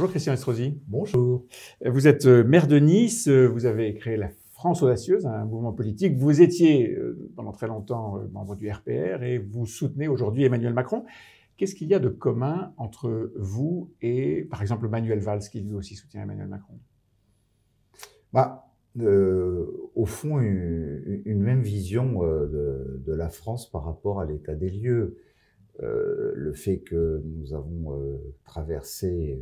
Bonjour Christian Estrosi. Bonjour. Vous êtes maire de Nice, vous avez créé la France audacieuse, un mouvement politique. Vous étiez pendant très longtemps membre du RPR et vous soutenez aujourd'hui Emmanuel Macron. Qu'est-ce qu'il y a de commun entre vous et, par exemple, Manuel Valls, qui lui aussi soutient Emmanuel Macron? Au fond, une même vision de la France par rapport à l'état des lieux. Le fait que nous avons traversé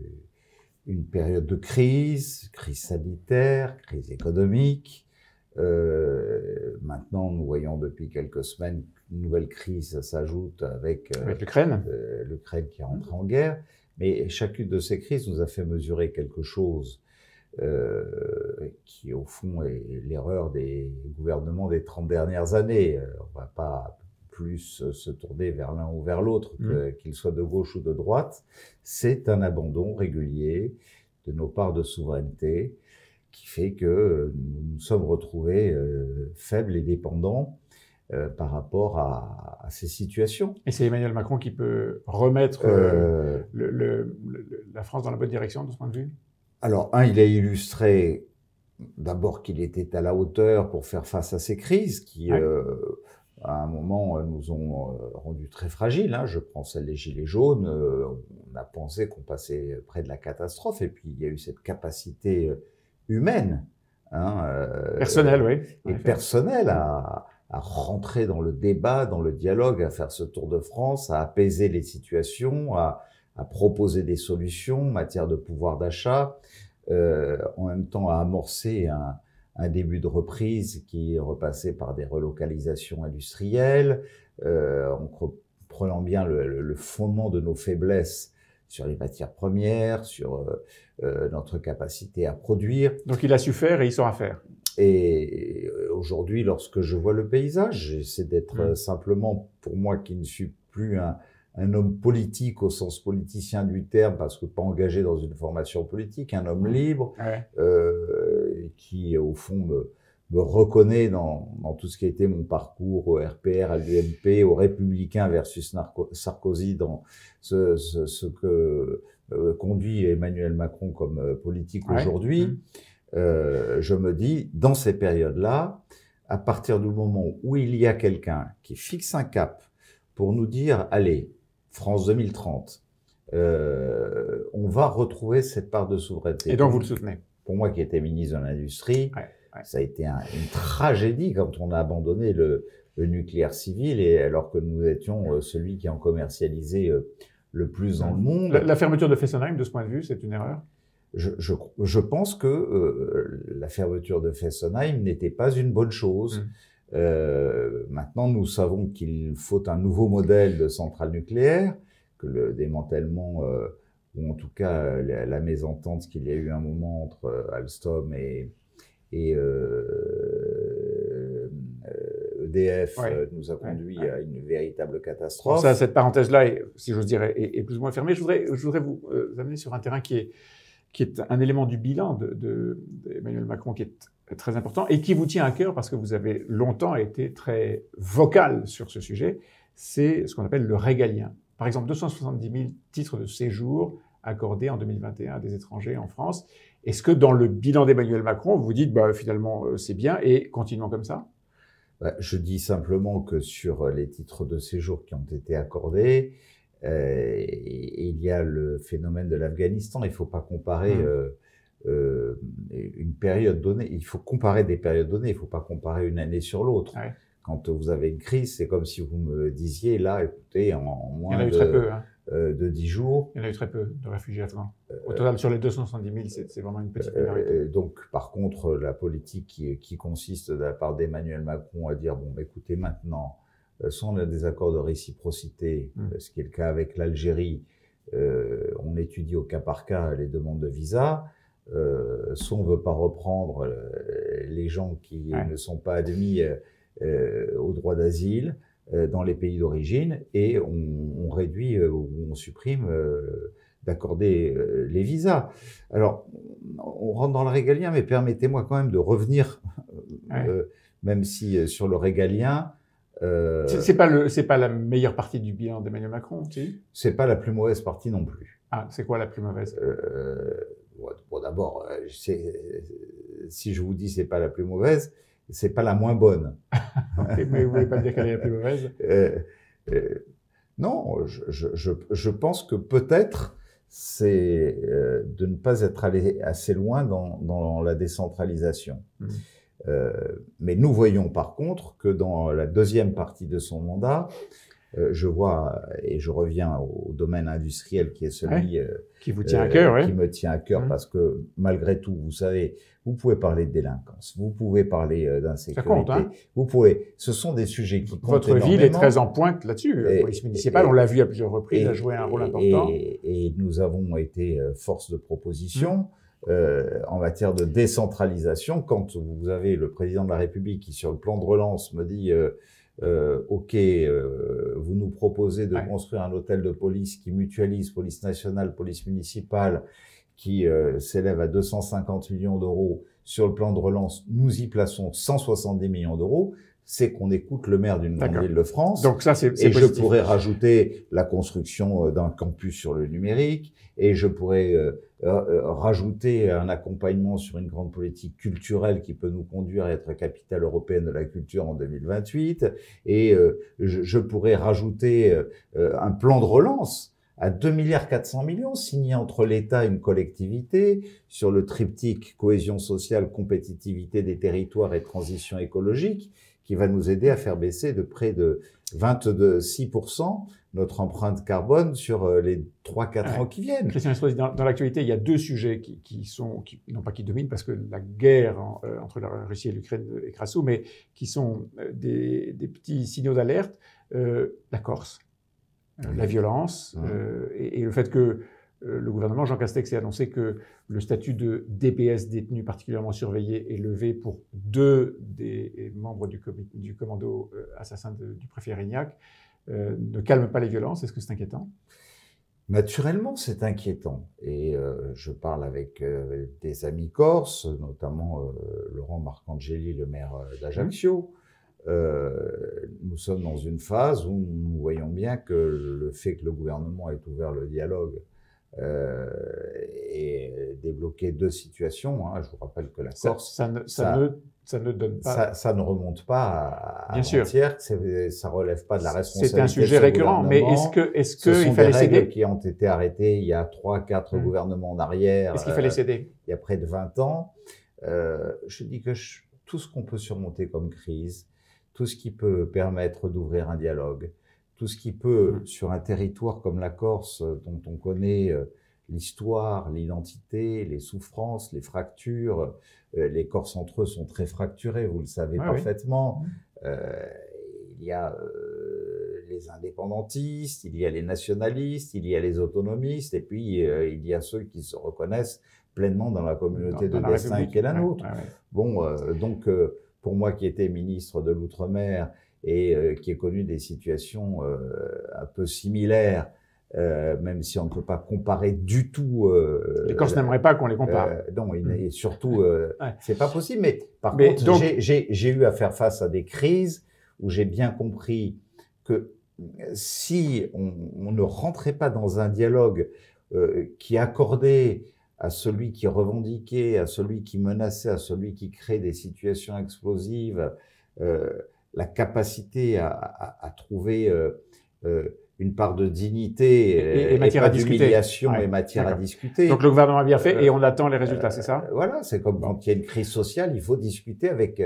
une période de crise sanitaire, crise économique. Maintenant, nous voyons depuis quelques semaines qu'une nouvelle crise s'ajoute avec l'Ukraine. L'Ukraine qui est rentrée en guerre. Mais chacune de ces crises nous a fait mesurer quelque chose qui, au fond, est l'erreur des gouvernements des 30 dernières années. On ne va pas plus se tourner vers l'un ou vers l'autre, qu'il soit de gauche ou de droite. C'est un abandon régulier de nos parts de souveraineté qui fait que nous nous sommes retrouvés faibles et dépendants par rapport à ces situations. Et c'est Emmanuel Macron qui peut remettre la France dans la bonne direction de ce point de vue? Alors, il a illustré d'abord qu'il était à la hauteur pour faire face à ces crises qui, à un moment, nous ont rendus très fragiles. Je prends celle des Gilets jaunes. On a pensé qu'on passait près de la catastrophe. Et puis, il y a eu cette capacité humaine. Personnelle, oui. Et personnelle à rentrer dans le débat, dans le dialogue, à faire ce tour de France, à apaiser les situations, à proposer des solutions en matière de pouvoir d'achat, en même temps à amorcer un début de reprise qui est repassé par des relocalisations industrielles, en prenant bien le fondement de nos faiblesses sur les matières premières, sur notre capacité à produire. Donc il a su faire et il saura faire. Et aujourd'hui, lorsque je vois le paysage, j'essaie d'être simplement, pour moi qui ne suis plus un homme politique au sens politicien du terme, parce que pas engagé dans une formation politique, un homme libre, qui au fond me reconnaît dans tout ce qui a été mon parcours au RPR, à l'UMP, aux Républicains versus Sarkozy, dans ce que conduit Emmanuel Macron comme politique aujourd'hui. Je me dis, dans ces périodes-là, à partir du moment où il y a quelqu'un qui fixe un cap pour nous dire, allez, France 2030, on va retrouver cette part de souveraineté. Et donc vous le soutenez? Pour moi qui étais ministre de l'Industrie, ça a été une tragédie quand on a abandonné le nucléaire civil, et alors que nous étions celui qui en commercialisait le plus dans le monde. La fermeture de Fessenheim, de ce point de vue, c'est une erreur? Je pense que la fermeture de Fessenheim n'était pas une bonne chose. Maintenant, nous savons qu'il faut un nouveau modèle de centrale nucléaire, que le démantèlement, ou en tout cas la mésentente qu'il y a eu un moment entre Alstom et EDF nous a conduit à une véritable catastrophe. Ça, cette parenthèse-là, si j'ose dire, est plus ou moins fermée. Je voudrais vous amener sur un terrain qui est un élément du bilan d'Emmanuel Macron qui est très important et qui vous tient à cœur parce que vous avez longtemps été très vocal sur ce sujet, c'est ce qu'on appelle le régalien. Par exemple, 270 000 titres de séjour accordés en 2021 à des étrangers en France. Est-ce que dans le bilan d'Emmanuel Macron, vous dites finalement c'est bien et continuons comme ça? Je dis simplement que sur les titres de séjour qui ont été accordés, il y a le phénomène de l'Afghanistan. Il ne faut pas comparer une période donnée. Il faut comparer des périodes données. Il ne faut pas comparer une année sur l'autre. Quand vous avez une crise, c'est comme si vous me disiez, là, écoutez, en moins de 10 jours... Il y en a eu très peu de réfugiés afghans. Au total, sur les 270 000, c'est vraiment une petite minorité. Donc, par contre, la politique qui consiste de la part d'Emmanuel Macron à dire, bon, écoutez, maintenant, soit on a des accords de réciprocité, ce qui est le cas avec l'Algérie, on étudie au cas par cas les demandes de visa, soit on ne veut pas reprendre les gens qui ne sont pas admis au droit d'asile dans les pays d'origine, et on réduit ou on supprime d'accorder les visas. Alors, on rentre dans le régalien, mais permettez-moi quand même de revenir, même si sur le régalien, C'est pas la meilleure partie du bilan d'Emmanuel Macron, si? C'est pas la plus mauvaise partie non plus. Ah, c'est quoi la plus mauvaise? Bon, d'abord, si je vous dis c'est pas la plus mauvaise, c'est pas la moins bonne. Okay, mais vous voulez pas dire qu'elle est la plus mauvaise? Non, je pense que peut-être c'est de ne pas être allé assez loin dans la décentralisation. Mais nous voyons par contre que dans la deuxième partie de son mandat, je vois, et je reviens au domaine industriel qui est celui qui vous tient à cœur, qui me tient à cœur, parce que malgré tout, vous savez, vous pouvez parler de délinquance, vous pouvez parler d'insécurité, ça compte, hein. Vous pouvez, ce sont des sujets qui comptent Votre énormément. ville est très en pointe là-dessus. La police municipale, on l'a vu à plusieurs reprises, a joué un rôle important. Et nous avons été force de proposition. En matière de décentralisation, quand vous avez le président de la République qui, sur le plan de relance, me dit OK, vous nous proposez de construire un hôtel de police qui mutualise police nationale, police municipale, qui s'élève à 250 millions d'euros. Sur le plan de relance, nous y plaçons 170 millions d'euros. C'est qu'on écoute le maire d'une grande ville de France. Donc ça, c'est et positif. Je pourrais rajouter la construction d'un campus sur le numérique, et je pourrais rajouter un accompagnement sur une grande politique culturelle qui peut nous conduire à être capitale européenne de la culture en 2028, et je pourrais rajouter un plan de relance à 2,4 milliards signé entre l'État et une collectivité sur le triptyque cohésion sociale, compétitivité des territoires et transition écologique, qui va nous aider à faire baisser de près de 26% notre empreinte carbone sur les 3-4 ans qui viennent. Christian Estrosi, dans l'actualité, il y a deux sujets non pas qui dominent, parce que la guerre entre la Russie et l'Ukraine est crasso, mais qui sont des petits signaux d'alerte. La Corse, la violence, et le fait que le gouvernement, Jean Castex, a annoncé que le statut de DPS, détenu particulièrement surveillé, est levé pour 2 des membres du commando assassin du préfet Rignac, ne calme pas les violences. Est-ce que c'est inquiétant? Naturellement, c'est inquiétant. Et je parle avec des amis corses, notamment Laurent Marcangeli, le maire d'Ajaccio. Nous sommes dans une phase où nous voyons bien que le fait que le gouvernement ait ouvert le dialogue et débloqué 2 situations. Je vous rappelle que la Corse, ça ne donne pas. Ça ne remonte pas à bien sûr. Ça relève pas de la responsabilité. C'est un sujet récurrent, mais est-ce que il fallait céder? Qui ont été arrêtées il y a 3-4 gouvernements en arrière. Est-ce qu'il fallait céder? Il y a près de 20 ans. Je dis que tout ce qu'on peut surmonter comme crise, tout ce qui peut permettre d'ouvrir un dialogue, tout ce qui peut, sur un territoire comme la Corse, dont on connaît l'histoire, l'identité, les souffrances, les fractures, les Corses entre eux sont très fracturés, vous le savez parfaitement. Il y a les indépendantistes, il y a les nationalistes, il y a les autonomistes, et puis il y a ceux qui se reconnaissent pleinement dans la communauté de destin qui est la nôtre. Bon, donc pour moi qui étais ministre de l'Outre-mer et qui ai connu des situations un peu similaires, même si on ne peut pas comparer du tout. Les Corses n'aimeraient pas qu'on les compare. Non, et surtout, c'est pas possible. Mais par contre, donc, j'ai eu à faire face à des crises où j'ai bien compris que si on ne rentrait pas dans un dialogue qui accordait à celui qui revendiquait, à celui qui menaçait, à celui qui crée des situations explosives, la capacité à trouver une part de dignité et pas d'humiliation et matière à discuter. Donc le gouvernement a bien fait et on attend les résultats, c'est ça? Voilà, c'est comme quand il y a une crise sociale, il faut discuter avec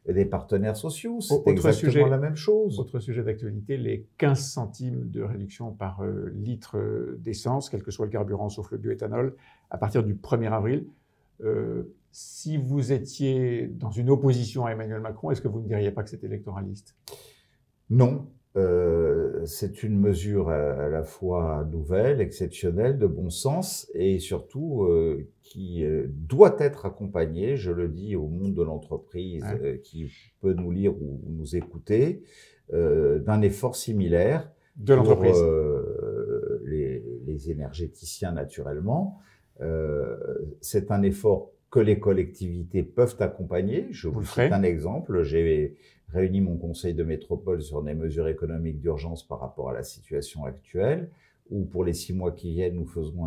des partenaires sociaux. C'est exactement la même chose. Autre sujet d'actualité, les 15 centimes de réduction par litre d'essence, quel que soit le carburant sauf le bioéthanol, à partir du 1er avril. Si vous étiez dans une opposition à Emmanuel Macron, est-ce que vous ne diriez pas que c'est électoraliste? Non. C'est une mesure à la fois nouvelle, exceptionnelle, de bon sens et surtout qui doit être accompagnée, je le dis au monde de l'entreprise qui peut nous lire ou nous écouter, d'un effort similaire de l'entreprise. Les énergéticiens naturellement. C'est un effort que les collectivités peuvent accompagner. Je vous cite un exemple. J'ai réuni mon conseil de métropole sur des mesures économiques d'urgence par rapport à la situation actuelle, où pour les 6 mois qui viennent, nous faisons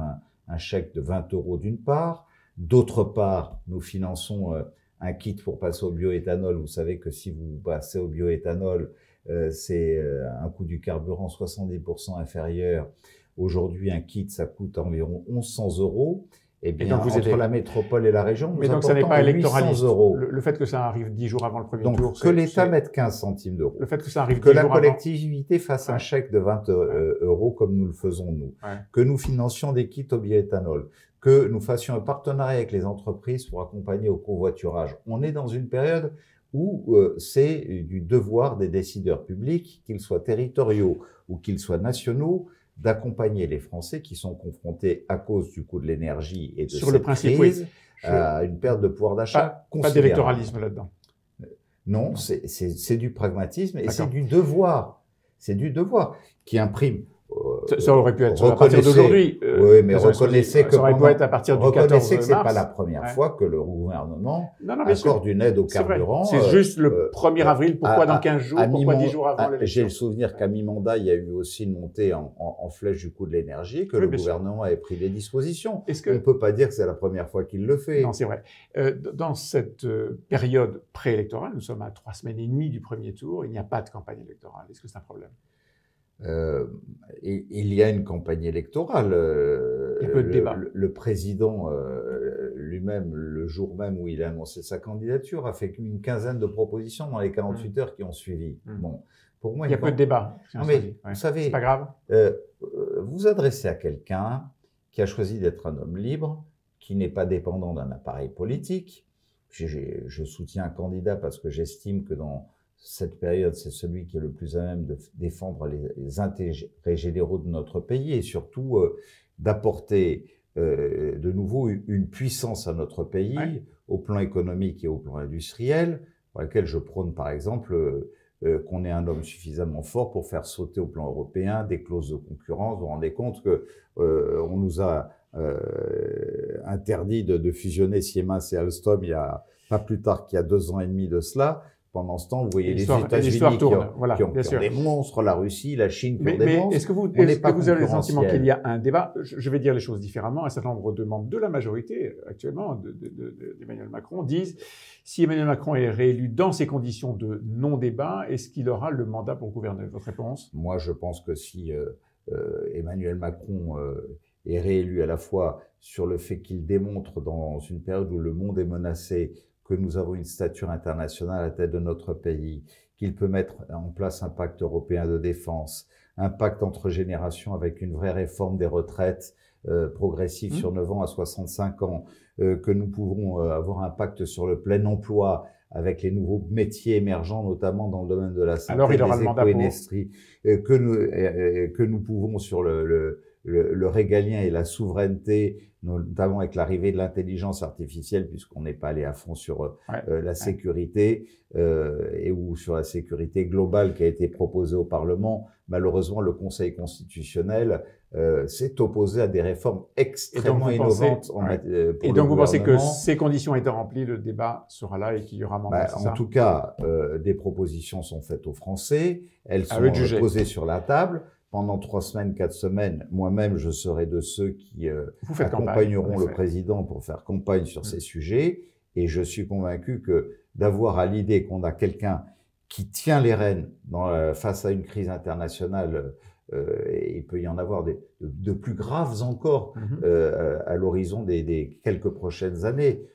un chèque de 20 € d'une part. D'autre part, nous finançons un kit pour passer au bioéthanol. Vous savez que si vous passez au bioéthanol, c'est un coût du carburant 70% inférieur. Aujourd'hui, un kit, ça coûte environ 1 100 €. Eh bien, entre la métropole et la région, mais donc ça n'est pas électoraliste. Le fait que ça arrive 10 jours avant le premier tour. Donc que l'État mette 15 centimes d'euros. Le fait que ça arrive 10 jours avant. Que la collectivité fasse un chèque de 20 € comme nous le faisons nous. Que nous financions des kits au bioéthanol. Que nous fassions un partenariat avec les entreprises pour accompagner au covoiturage. On est dans une période où c'est du devoir des décideurs publics, qu'ils soient territoriaux ou qu'ils soient nationaux, d'accompagner les Français qui sont confrontés à cause du coût de l'énergie et de cette crise à une perte de pouvoir d'achat considérable. Pas d'électoralisme là-dedans. Non, c'est du pragmatisme et c'est du devoir. C'est du devoir qui imprime. Ça aurait pu être à partir d'aujourd'hui. Oui, mais reconnaissez que ça aurait pu être à partir du 14 mars. Que c'est pas la première fois que le gouvernement accorde une aide au carburant. C'est juste le 1er avril. Pourquoi dans 15 jours? Pourquoi 10 jours avant l'élection? J'ai le souvenir qu'à mi-mandat, il y a eu aussi une montée en flèche du coût de l'énergie, que le gouvernement avait pris des dispositions. On ne peut pas dire que c'est la première fois qu'il le fait. Non, c'est vrai. Dans cette période préélectorale, nous sommes à 3 semaines et demie du premier tour, il n'y a pas de campagne électorale. Est-ce que c'est un problème? Il y a une campagne électorale. Il y a peu de débat. Le président lui-même, le jour même où il a annoncé sa candidature, a fait une quinzaine de propositions dans les 48 heures qui ont suivi. Bon, pour moi, il y a peu de débat. Non, mais vous savez, c'est pas grave. Vous adressez à quelqu'un qui a choisi d'être un homme libre, qui n'est pas dépendant d'un appareil politique. Je soutiens un candidat parce que j'estime que dans cette période, c'est celui qui est le plus à même de défendre les intérêts généraux de notre pays et surtout d'apporter de nouveau une puissance à notre pays au plan économique et au plan industriel, pour lequel je prône par exemple qu'on ait un homme suffisamment fort pour faire sauter au plan européen des clauses de concurrence. Vous vous rendez compte que on nous a interdit de fusionner Siemens et Alstom il y a pas plus tard qu'il y a 2 ans et demi de cela. Pendant ce temps, vous voyez les États-Unis qui ont des monstres, la Russie, la Chine qui ont des monstres. Est-ce que vous avez le sentiment qu'il y a un débat? Je vais dire les choses différemment. Un certain nombre de membres de la majorité actuellement d'Emmanuel Macron disent si Emmanuel Macron est réélu dans ces conditions de non-débat, est-ce qu'il aura le mandat pour gouverner? Votre réponse? Moi, je pense que si Emmanuel Macron est réélu à la fois sur le fait qu'il démontre dans une période où le monde est menacé que nous avons une stature internationale à la tête de notre pays, qu'il peut mettre en place un pacte européen de défense, un pacte entre générations avec une vraie réforme des retraites progressive sur 9 ans à 65 ans, que nous pouvons avoir un pacte sur le plein emploi avec les nouveaux métiers émergents, notamment dans le domaine de la santé, des éco-industries, que nous pouvons sur le régalien et la souveraineté, notamment avec l'arrivée de l'intelligence artificielle, puisqu'on n'est pas allé à fond sur la sécurité ou sur la sécurité globale qui a été proposée au Parlement. Malheureusement, le Conseil constitutionnel s'est opposé à des réformes extrêmement innovantes. Et donc vous pensez que ces conditions étant remplies, le débat sera là et qu'il y aura mandat, en tout cas, des propositions sont faites aux Français, elles sont posées sur la table. Pendant 3 semaines, 4 semaines, moi-même, je serai de ceux qui accompagneront le président pour faire campagne sur ces sujets. Et je suis convaincu que d'avoir à l'idée qu'on a quelqu'un qui tient les rênes face à une crise internationale, et il peut y en avoir de plus graves encore à l'horizon des quelques prochaines années,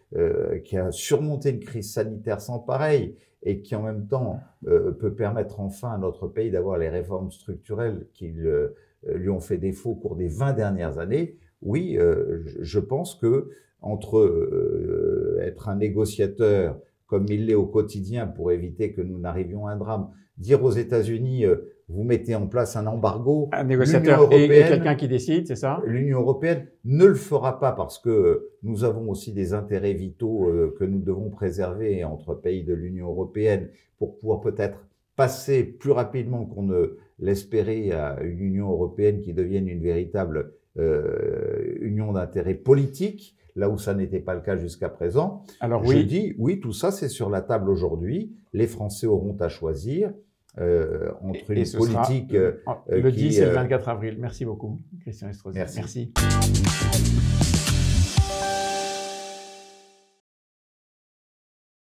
qui a surmonté une crise sanitaire sans pareil, et qui en même temps peut permettre enfin à notre pays d'avoir les réformes structurelles qui lui ont fait défaut au cours des 20 dernières années. Oui, je pense que entre être un négociateur comme il l'est au quotidien pour éviter que nous n'arrivions à un drame, dire aux États-Unis vous mettez en place un embargo, un négociateur et quelqu'un qui décide, c'est ça? L'Union européenne ne le fera pas parce que nous avons aussi des intérêts vitaux que nous devons préserver entre pays de l'Union européenne pour pouvoir peut-être passer plus rapidement qu'on ne l'espérait à une Union européenne qui devienne une véritable union d'intérêts politiques. là où ça n'était pas le cas jusqu'à présent. Alors Je dis, oui, tout ça, c'est sur la table aujourd'hui. Les Français auront à choisir entre une politique... le 10 et le 24 avril. Merci beaucoup, Christian Estrosi. Merci.